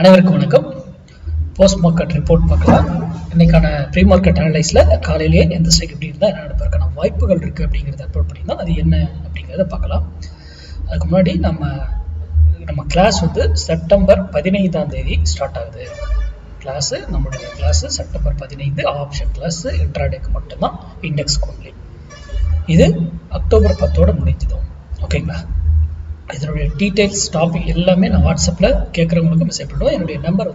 அனைவருக்கும் வணக்கம். Post market report பார்க்கலாம். இன்னைக்கான ப்ரீ மார்க்கெட் அனலைஸில் காலையிலேயே எந்த ஸ்ட்ரைக் எப்படி இருந்தால் என்ன நடப்பதற்கான வாய்ப்புகள் இருக்குது அப்படிங்கிறத அப்லோட் பண்ணியிருந்தோம். அது என்ன அப்படிங்கிறத பார்க்கலாம். அதுக்கு முன்னாடி நம்ம கிளாஸ் செப்டம்பர் 15 ஸ்டார்ட் ஆகுது. நம்மளுடைய கிளாஸு செப்டம்பர் 15 ஆப்ஷன் கிளாஸ் இன்ட்ராடேக்கு மட்டும்தான், இண்டெக்ஸ் ஒன்லி. இது அக்டோபர் 10 முடிஞ்சுதும். ஓகேங்களா? இதனுடைய டீட்டெயில்ஸ் டாபிக் எல்லாமே நான் வாட்ஸ்அப்பில் கேட்குறவங்களுக்கு மெசேஜ் பண்ணுவேன். என்னுடைய நம்பர்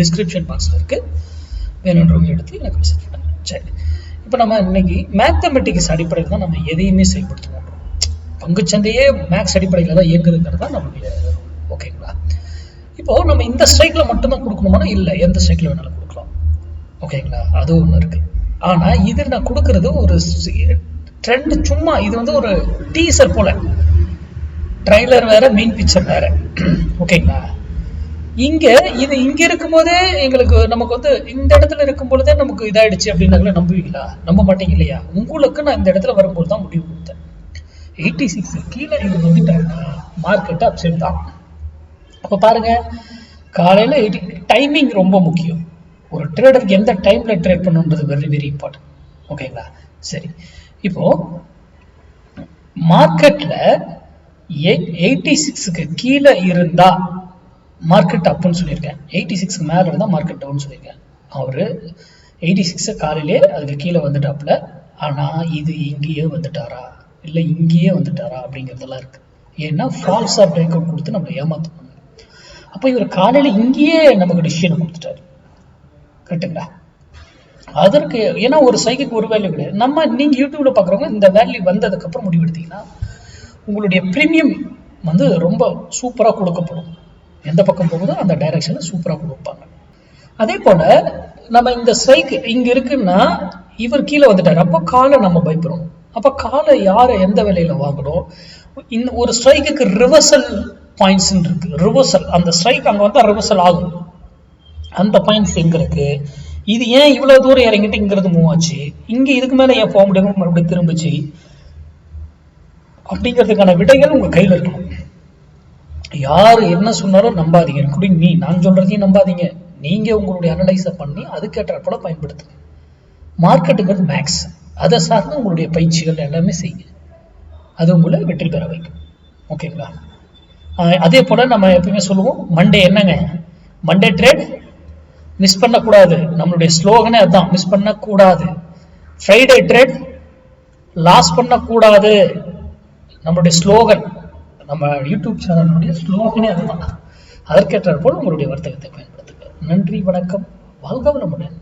டிஸ்கிரிப்ஷன் பாக்ஸில் இருக்குது. வேணுன்றவங்க எடுத்து எனக்கு மெசேஜ் பண்ணுங்க. சரி, இப்போ நம்ம இன்னைக்கு மேத்தமெட்டிக்ஸ் அடிப்படையில் தான் நம்ம எதையுமே செயல்படுத்துவோம். பங்குச்சந்தையே மேக்ஸ் அடிப்படையில் தான் இயங்குதுங்கிறது தான் நம்மளுடைய. ஓகேங்களா? இப்போது நம்ம இந்த ஸ்ட்ரைக்கில் மட்டும்தான் கொடுக்கணுமானா இல்லை, எந்த ஸ்ட்ரைக்கில் வேணாலும் கொடுக்கலாம். ஓகேங்களா? அது ஒன்று இருக்குது. ஆனால் இது நான் கொடுக்கறது ஒரு ட்ரெண்ட், சும்மா இது ஒரு டீசர் போல. ட்ரைலர் வேற, மெயின் பிக்சர் வேற. ஓகேங்களா? இங்க இருக்கும்போதே நமக்கு இந்த இடத்துல இருக்கும் பொழுதே நமக்கு இதாயிடுச்சு அப்படின்னாங்களே நம்புவீங்களா? நம்ப மாட்டீங்க இல்லையா? உங்களுக்கு நான் இந்த இடத்துல வரும்போது தான் முடிவு கொடுத்தேன். 86 கீழே இது வந்துட்டாங்கன்னா மார்க்கெட் அப்சைட் தான். அப்ப பாருங்க, காலையில டைமிங் ரொம்ப முக்கியம். ஒரு ட்ரேடருக்கு எந்த டைம்ல ட்ரேட் பண்ணுன்றது வெரி வெரி இம்பார்ட்டன்ட். ஓகேங்களா? சரி, இப்போ மார்க்கெட்ல 86க்கு கீழே இருந்தா மார்க்கெட் அப்புன்னு சொல்லியிருக்கேன். 86க்கு மேல இருந்தா மார்க்கெட் டவுன் சொல்லியிருக்கேன். அவரு 86 காலையிலே அதுக்கு கீழே வந்துட்டாப்ல. ஆனா இது இங்கேயே வந்துட்டாரா இல்ல இங்கேயே வந்துட்டாரா அப்படிங்கிறதெல்லாம் இருக்கு. ஏன்னா ஃபால்ஸா பிரேக் அவுட் கொடுத்து நம்ம ஏமாத்துவாங்க. அப்போ இவர் காலையில இங்கேயே நமக்கு டிசிஷன் கொடுத்துட்டாரு. கரெக்டுங்களா? அதற்கு ஏன்னா ஒரு சைக்கிக்கு ஒரு வேல்யூ கிடையாது. நீங்க யூடியூப்ல பாக்குறவங்க இந்த வேல்யூ வந்ததுக்கு அப்புறம் முடிவெடுத்தீங்கன்னா உங்களுடைய பிரீமியம் ரொம்ப சூப்பரா கொடுக்கப்படும். எந்த பக்கம் போகுதோ அந்த டைரக்ஷன்ல சூப்பரா கொடுப்பாங்க. அதே போல நம்ம இந்த ஸ்ட்ரைக் இங்க இருக்குன்னா இவர் கீழே வந்துட்டாரு. அப்போ காலை நம்ம பயப்படுறோம். அப்ப காலை யாரை எந்த விலையில வாங்கணும்? இந்த ஒரு ஸ்ட்ரைக்கு ரிவர்சல் பாயிண்ட்ஸ் இருக்கு. ரிவர்சல், அந்த ஸ்ட்ரைக் அங்க வந்தா ரிவர்சல் ஆகும். அந்த பாயிண்ட்ஸ் எங்க இருக்கு? இது ஏன் இவ்வளவு தூரம் இறங்கிட்டு இங்கிறது மூவ் ஆச்சு? இங்க இதுக்கு மேல ஏன் போக முடியாம மறுபடியும் திரும்பிச்சு? அப்படிங்கிறதுக்கான விடைகள் உங்க கையில இருக்கணும். யாரு என்ன சொன்னாலும் நம்பாதீங்க. நான் சொல்றதையும் நம்பாதீங்க. நீங்க உங்களுடைய அனலைஸ பண்ணி அதுக்கேற்ற போல பயன்படுத்துங்க. மார்க்கெட்டுங்கிறது மேக்ஸ். அதை சார்ந்து உங்களுடைய பயிற்சிகள் எல்லாமே செய்யுங்க. அது உங்களை வெற்றி பெற வைக்கும். ஓகேங்களா? அதே போல நம்ம எப்பவுமே சொல்லுவோம், மண்டே என்னங்க, மண்டே ட்ரேட் மிஸ் பண்ணக்கூடாது. நம்மளுடைய ஸ்லோகனே அதுதான், மிஸ் பண்ணக்கூடாது. ஃப்ரைடே ட்ரேட் லாஸ் பண்ணக்கூடாது. நம்மளுடைய ஸ்லோகன், நம்ம யூடியூப் சேனலுடைய ஸ்லோகனே அதுதான். அதற்கேற்ற போல் உங்களுடைய வர்த்தகத்தை பயன்படுத்துங்க. நன்றி, வணக்கம், வாழ்க வளமுடன்.